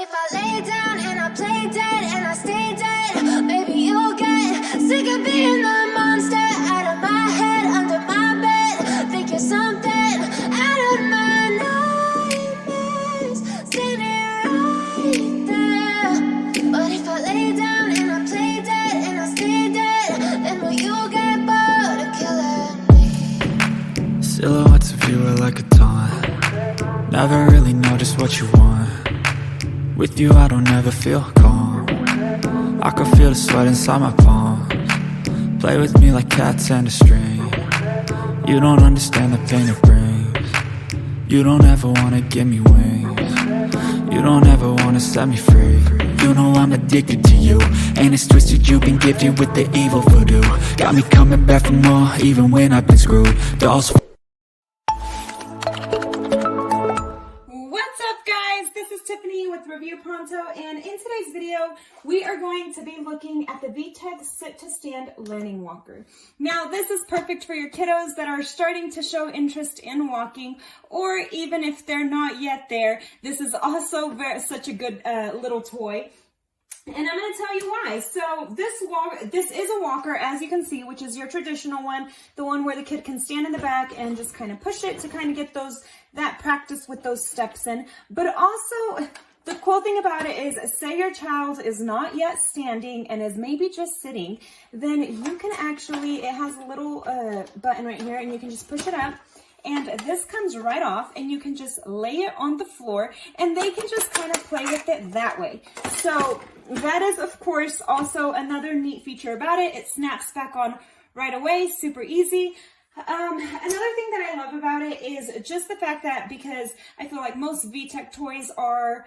if I lay down and I play dead and I stay dead, maybe you'll get sick of being the monster out of my head, under my bed. Think you're something out of my nightmares, standing right there. But if I lay down and I play dead and I stay dead, then will you get bored of killing me? Silhouettes of you are like a taunt. Never really know just what you want. With you I don't ever feel calm. I can feel the sweat inside my palms. Play with me like cats and a string. You don't understand the pain it brings. You don't ever wanna give me wings. You don't ever wanna set me free. You know I'm addicted to you, and it's twisted, you've been gifted with the evil voodoo. Got me coming back for more, even when I've been screwed. Dolls. With Review Pronto, and in today's video we are going to be looking at the VTech Sit to Stand Learning Walker. Now this is perfect for your kiddos that are starting to show interest in walking, or even if they're not yet there. This is also such a good little toy. And I'm going to tell you why. So this is a walker, as you can see, which is your traditional one, the one where the kid can stand in the back and just kind of push it to kind of get that practice with those steps in. But also, the cool thing about it is, say your child is not yet standing and is maybe just sitting, then you can actually, it has a little button right here, and you can just push it up. And this comes right off, and you can just lay it on the floor, and they can just kind of play with it that way. So that is, of course, also another neat feature about it. It snaps back on right away, super easy. Another thing that I love about it is just the fact that, because I feel like most VTech toys are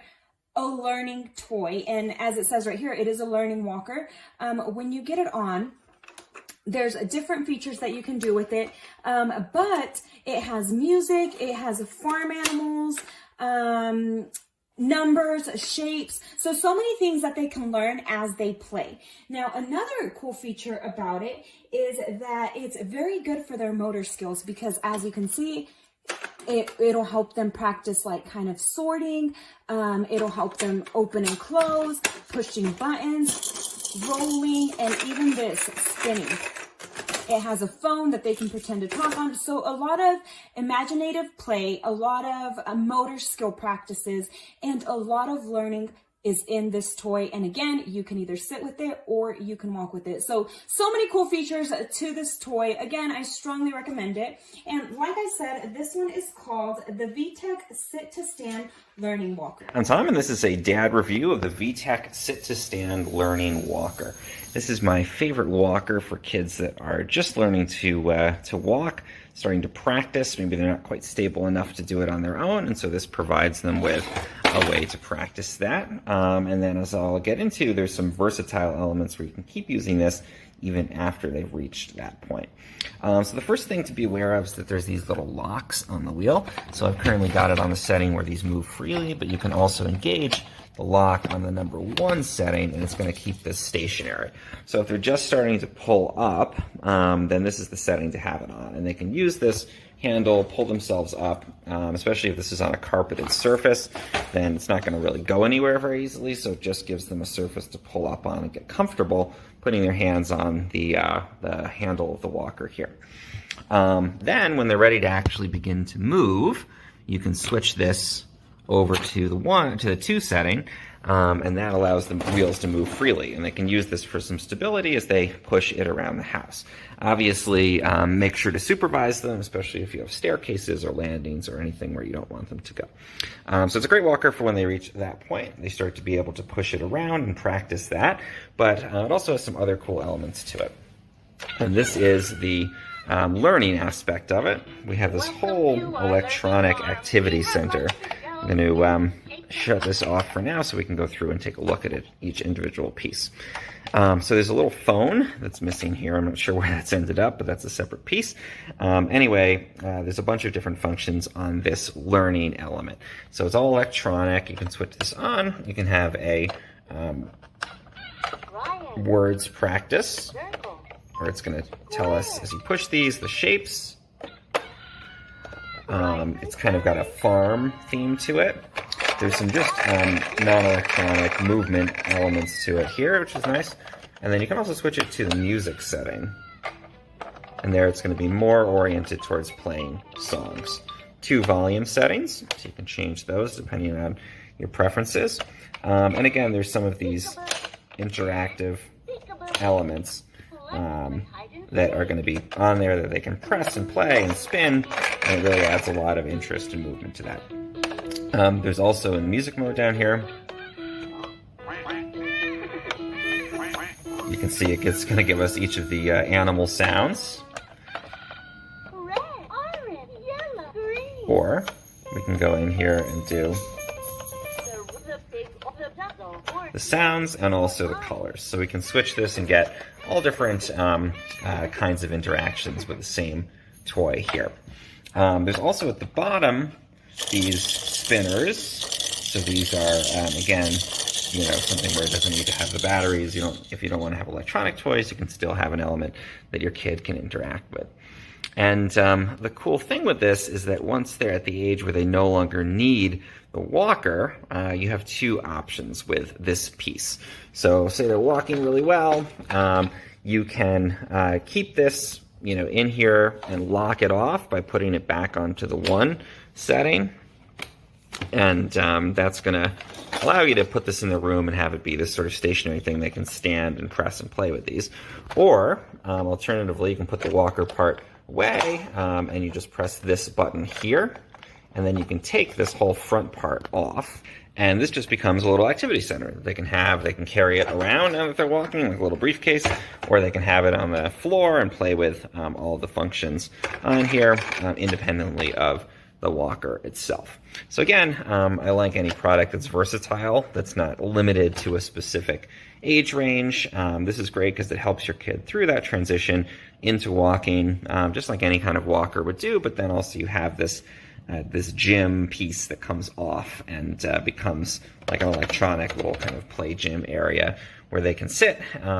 a learning toy, and as it says right here, it is a learning walker. When you get it on, there's different features that you can do with it, but it has music, it has farm animals, numbers, shapes, so many things that they can learn as they play. Now, another cool feature about it is that it's very good for their motor skills, because as you can see, it'll help them practice like kind of sorting, it'll help them open and close, pushing buttons, rolling, and even this, spinning. It has a phone that they can pretend to talk on. So a lot of imaginative play, a lot of motor skill practices, and a lot of learning is in this toy. And again, you can either sit with it or you can walk with it. So many cool features to this toy. Again, I strongly recommend it. And like I said, this one is called the VTech Sit to Stand Learning Walker. I'm Tom, and this is a dad review of the VTech Sit to Stand Learning Walker. This is my favorite walker for kids that are just learning to walk, starting to practice. Maybe they're not quite stable enough to do it on their own, and so this provides them with a way to practice that. And then, as I'll get into, there's some versatile elements where you can keep using this even after they've reached that point. So the first thing to be aware of is that there's these little locks on the wheel. So I've currently got it on the setting where these move freely, but you can also engage the lock on the number 1 setting, and it's going to keep this stationary. So if they're just starting to pull up, then this is the setting to have it on, and they can use this handle, pull themselves up, especially if this is on a carpeted surface, then it's not going to really go anywhere very easily, so it just gives them a surface to pull up on and get comfortable putting their hands on the handle of the walker here. Then when they're ready to actually begin to move, you can switch this over to the 2 setting, and that allows the wheels to move freely, and they can use this for some stability as they push it around the house. Obviously, make sure to supervise them, especially if you have staircases or landings or anything where you don't want them to go. So it's a great walker for when they reach that point. They start to be able to push it around and practice that, but it also has some other cool elements to it. And this is the learning aspect of it. We have this whole electronic activity center. I'm going to shut this off for now so we can go through and take a look at it, each individual piece. So there's a little phone that's missing here. I'm not sure where that's ended up, but that's a separate piece. Anyway, there's a bunch of different functions on this learning element. So it's all electronic. You can switch this on. You can have a words practice, where it's going to tell us, as you push these, the shapes. It's kind of got a farm theme to it. There's some just non-electronic movement elements to it here, which is nice. And then you can also switch it to the music setting. And there it's going to be more oriented towards playing songs. 2 volume settings, so you can change those depending on your preferences. And again, there's some of these interactive elements that are going to be on there that they can press and play and spin, and it really adds a lot of interest and movement to that. There's also in music mode down here. You can see it's going to give us each of the animal sounds. Or we can go in here and do the sounds and also the colors. So we can switch this and get all different kinds of interactions with the same toy here. There's also at the bottom these spinners. So these are, again, something where it doesn't need to have the batteries. If you don't want to have electronic toys, you can still have an element that your kid can interact with. And the cool thing with this is that once they're at the age where they no longer need the walker, you have 2 options with this piece. So say they're walking really well, you can keep this in here and lock it off by putting it back onto the 1 setting. And that's going to allow you to put this in the room and have it be this sort of stationary thing they can stand and press and play with these. Or alternatively, you can put the walker part away and you just press this button here, and then you can take this whole front part off, and this just becomes a little activity center they can have. They can carry it around now that they're walking, like a little briefcase, or they can have it on the floor and play with all of the functions on here independently of the walker itself. So again, I like any product that's versatile, that's not limited to a specific age range. This is great because it helps your kid through that transition into walking, just like any kind of walker would do, but then also you have this gym piece that comes off and becomes like an electronic little kind of play gym area where they can sit,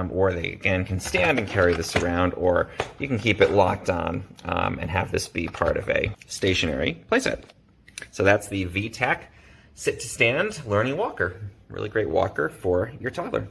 or they again can stand and carry this around, or you can keep it locked on and have this be part of a stationary playset. So that's the VTech Sit to Stand Learning Walker. Really great walker for your toddler.